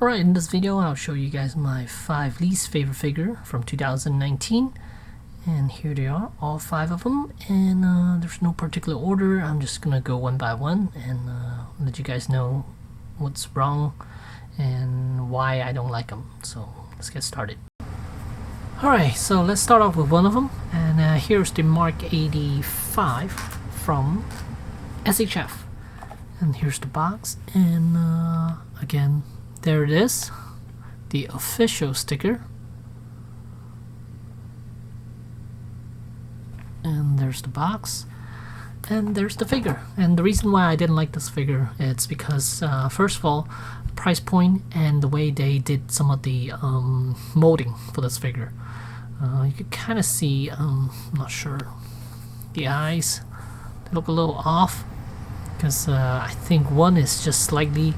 Alright, in this video I'll show you guys my 5 least favorite figure from 2019. And here they are, all 5 of them. And there's no particular order. I'm just gonna go one by one and let you guys know what's wrong and why I don't like them. So let's get started. Alright, so let's start off with one of them. And here's the Mark 85 from SHF. And here's the box. And again, there it is, the official sticker. And there's the box. And there's the figure. And the reason why I didn't like this figure is because, first of all, price point and the way they did some of the molding for this figure. You could kind of see, I'm not sure, the eyes, they look a little off. Because I think one is just slightly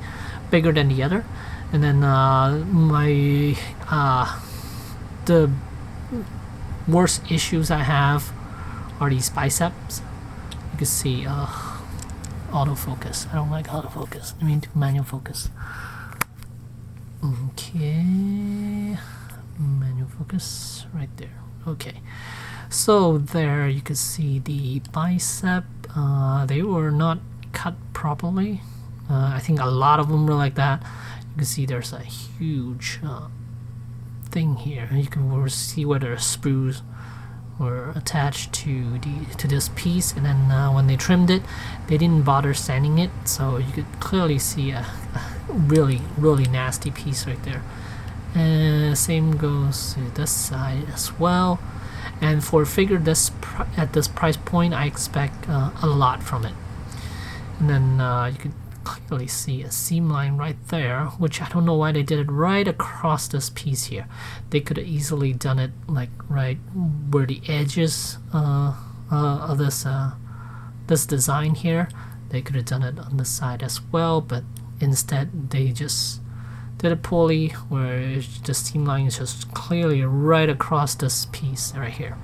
bigger than the other. And then the worst issues I have are these biceps. You can see autofocus. I don't like autofocus. I mean manual focus. Okay, manual focus right there. Okay, so there you can see the bicep. They were not cut properly. I think a lot of them were like that. You can see there's a huge thing here. You can see where the sprues were attached to this piece, and then when they trimmed it, they didn't bother sanding it, so you could clearly see a really nasty piece right there. And same goes to this side as well. And for a figure at this price point, I expect a lot from it. And then you can clearly see a seam line right there, which I don't know why they did it right across this piece here. They could have easily done it like right where the edges of this design here. They could have done it on the side as well, but instead they just did it poorly, where the seam line is just clearly right across this piece right here.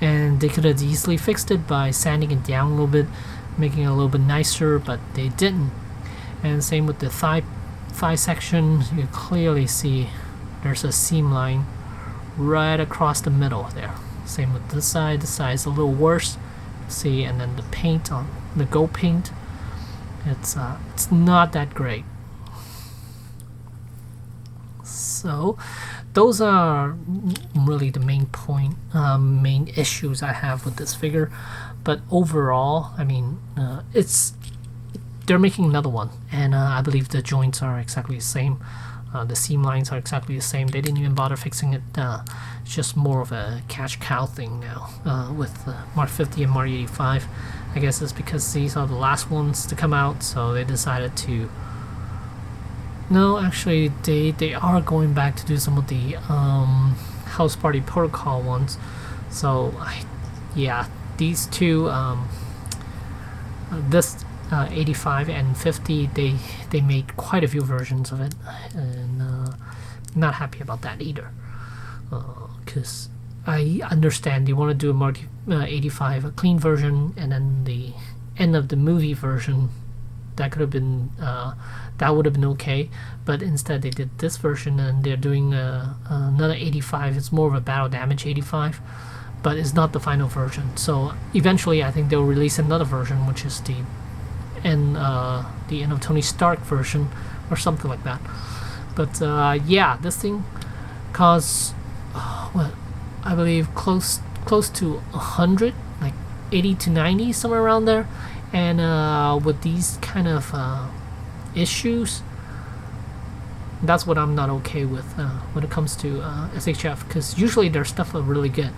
And they could have easily fixed it by sanding it down a little bit, making it a little bit nicer, but they didn't. And same with the thigh section. You can clearly see there's a seam line right across the middle there. Same with this side. This side is a little worse. See, and then the paint on the gold paint, it's not that great. So those are really the main issues I have with this figure. But overall, I mean, they're making another one, and I believe the joints are exactly the same. The seam lines are exactly the same. They didn't even bother fixing it. It's just more of a cash cow thing now with Mark 50 and Mark 85. I guess it's because these are the last ones to come out, so they decided to. No, actually, they are going back to do some of the House Party Protocol ones. So, yeah. These two, this 85 and 50, they made quite a few versions of it, and not happy about that either. Because I understand they want to do a Mark 85, a clean version, and then the end of the movie version, that could have been that would have been okay. But instead they did this version, and they're doing another 85. It's more of a battle damage 85. But it's not the final version. So eventually I think they'll release another version, which is the end of Tony Stark version or something like that. But yeah, this thing costs what I believe close to 100, like 80 to 90, somewhere around there. And with these kind of issues, that's what I'm not okay with when it comes to SHF, because usually their stuff are really good.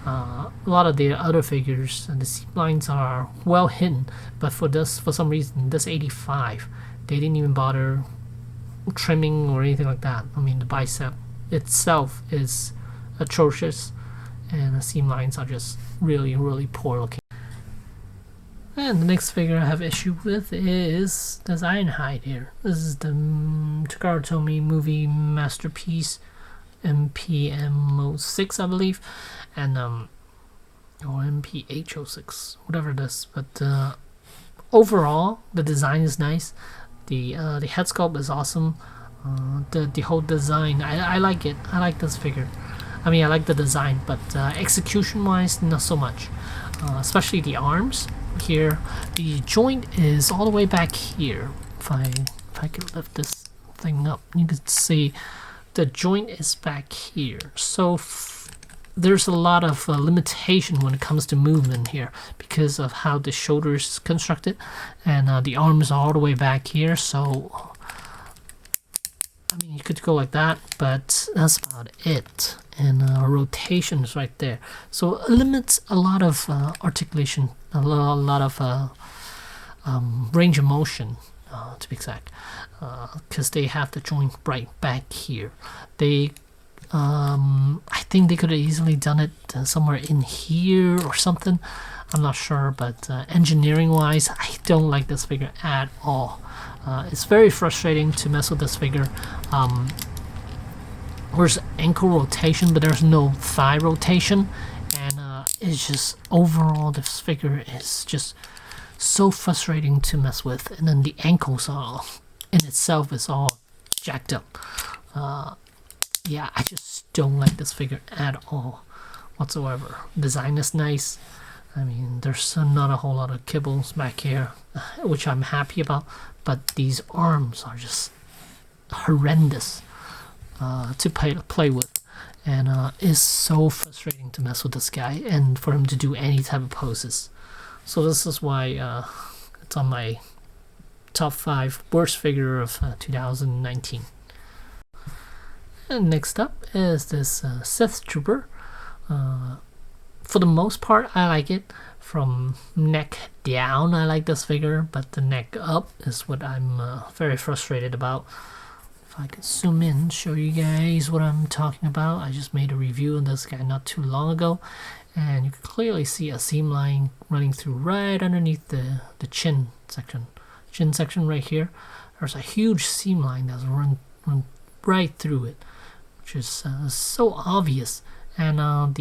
A lot of the other figures and the seam lines are well hidden, but for some reason, this 85, they didn't even bother trimming or anything like that. I mean, the bicep itself is atrocious, and the seam lines are just really poor looking. And the next figure I have issue with is this Ironhide here. This is the Takara Tomy movie masterpiece, MPM06, I believe, and or MPH06, whatever it is. But overall, the design is nice. The head sculpt is awesome. the whole design. I like it. I like this figure. I mean, I like the design, but execution wise, not so much. Especially the arms here. The joint is all the way back here. If I can lift this thing up, you can see the joint is back here. So there's a lot of limitation when it comes to movement here because of how the shoulders is constructed, and the arms are all the way back here. So I mean, you could go like that, but that's about it. And rotation is right there, so it limits a lot of articulation, a lot of range of motion, to be exact, because they have the joint right back here. They I think they could have easily done it somewhere in here or something. I'm not sure, but engineering wise, I don't like this figure at all. It's very frustrating to mess with this figure. There's ankle rotation, but there's no thigh rotation, and it's just overall this figure is just so frustrating to mess with. And then the ankles are in itself is all jacked up. Yeah, I just don't like this figure at all whatsoever. Design is nice. I mean, there's not a whole lot of kibbles back here, which I'm happy about, but these arms are just horrendous to play with, and it's so frustrating to mess with this guy and for him to do any type of poses. So this is why it's on my top 5 worst figure of 2019. And next up is this Seth Trooper. For the most part, I like it. From neck down, I like this figure, but the neck up is what I'm very frustrated about. If I could zoom in, show you guys what I'm talking about. I just made a review of this guy not too long ago, and you can clearly see a seam line running through right underneath the chin section right here. There's a huge seam line that's run right through it, which is so obvious. And I'm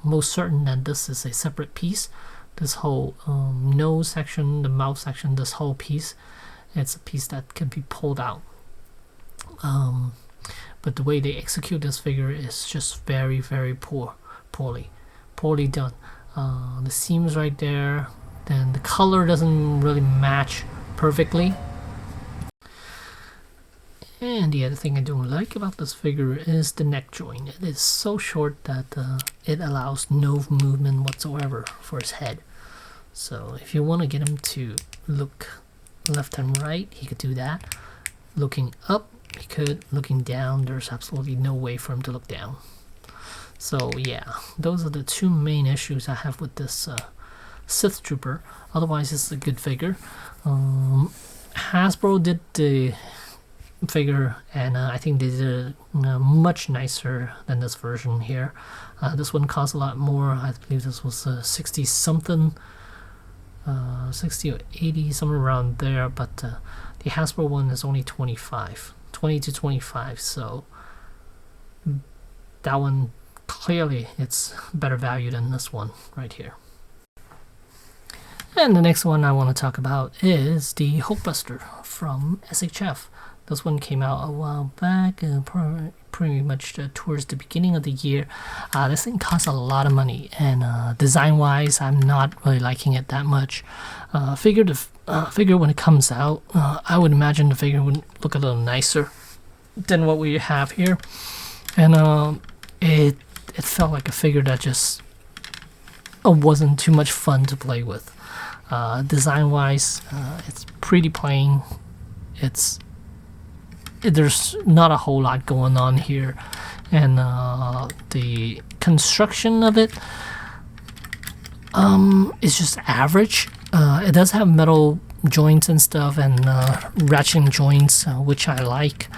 most certain that this is a separate piece. This whole nose section, the mouth section, this whole piece, it's a piece that can be pulled out. But the way they execute this figure is just very, very poorly done. The seams right there, then the color doesn't really match perfectly. And the other thing I don't like about this figure is the neck joint. It is so short that it allows no movement whatsoever for his head. So if you want to get him to look left and right, he could do that. Looking up, he could. Looking down, there's absolutely no way for him to look down. So yeah, those are the 2 main issues I have with this Sith Trooper. Otherwise, it's a good figure. Hasbro did the figure, and I think they did it much nicer than this version here. This one cost a lot more. I believe this was 60 something, 60 or 80, somewhere around there, but the Hasbro one is only 20 to 25, so that one clearly it's better value than this one right here. And the next one I want to talk about is the Hulkbuster from SHF. This one came out a while back, pretty much towards the beginning of the year. This thing costs a lot of money, and design-wise, I'm not really liking it that much. Figure when it comes out, I would imagine the figure would look a little nicer than what we have here, and it felt like a figure that just wasn't too much fun to play with. Design-wise, it's pretty plain. There's not a whole lot going on here, and the construction of it is just average. It does have metal joints and stuff, and ratcheting joints, which I like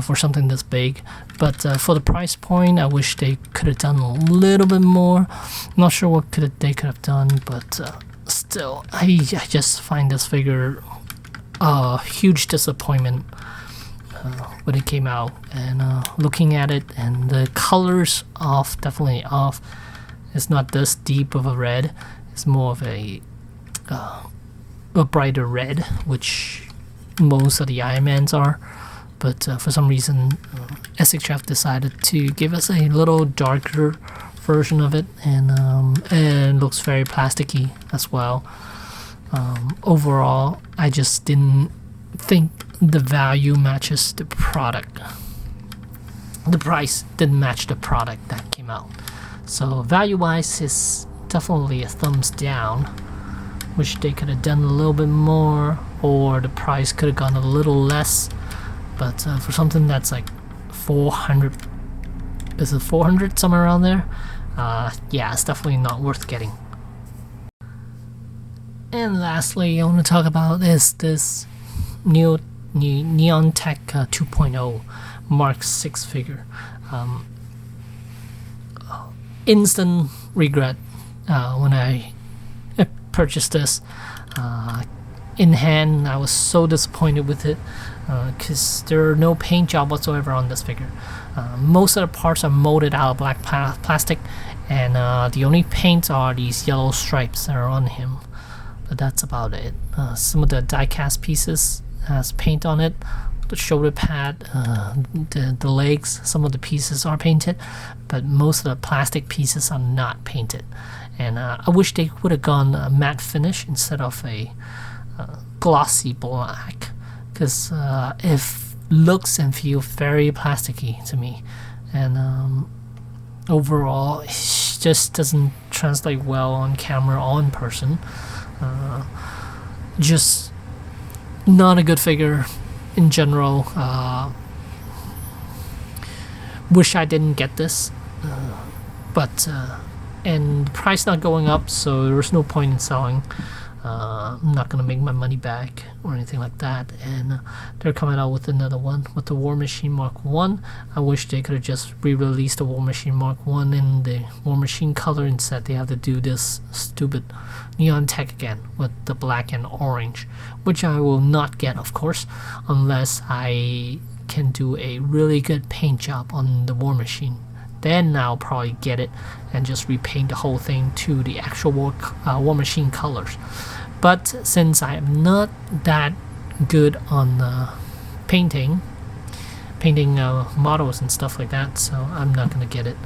for something this big, but for the price point, I wish they could have done a little bit more. I'm not sure what they could have done, but still, I just find this figure a huge disappointment when it came out, and looking at it, and the colors definitely off. It's not this deep of a red. It's more of a brighter red, which most of the Iron Mans are. But for some reason, SHF decided to give us a little darker version of it, and looks very plasticky as well. Overall, I just didn't think the value matches the product. The price didn't match the product that came out. So value-wise, it's definitely a thumbs down. Wish they could have done a little bit more, or the price could have gone a little less. But for something that's like 400, is it 400, somewhere around there? Yeah, it's definitely not worth getting. And lastly, I want to talk about is this new Neontech 2.0 Mark 6 figure. Instant regret when I purchased this. In hand, I was so disappointed with it because there are no paint job whatsoever on this figure. Most of the parts are molded out of black plastic, and the only paints are these yellow stripes that are on him. But that's about it. Some of the die-cast pieces has paint on it. The shoulder pad, the legs, some of the pieces are painted, but most of the plastic pieces are not painted. And I wish they would have gone a matte finish instead of a glossy black, because it looks and feels very plasticky to me, and overall it just doesn't translate well on camera or in person. Just not a good figure in general. Wish I didn't get this, but and the price not going up, so there's no point in selling. I'm not gonna make my money back or anything like that. And they're coming out with another one with the War Machine Mark 1. I wish they could have just re-released the War Machine Mark 1 in the War Machine color. Instead they have to do this stupid Neontech again with the black and orange, which I will not get, of course, unless I can do a really good paint job on the War Machine. Then I'll probably get it and just repaint the whole thing to the actual War Machine colors. But since I am not that good on painting models and stuff like that, so I'm not gonna get it.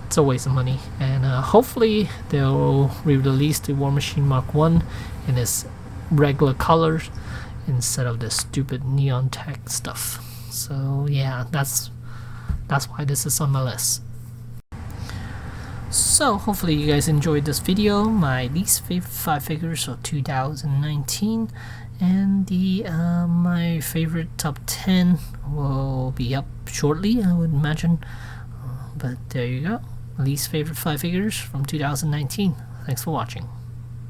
It's a waste of money. And hopefully they'll re-release the War Machine Mark 1 in its regular colors instead of the stupid Neontech stuff. So yeah, that's why this is on my list. So hopefully you guys enjoyed this video, my least favorite 5 figures of 2019, and the my favorite top 10 will be up shortly, I would imagine. But there you go, least favorite 5 figures from 2019. Thanks for watching.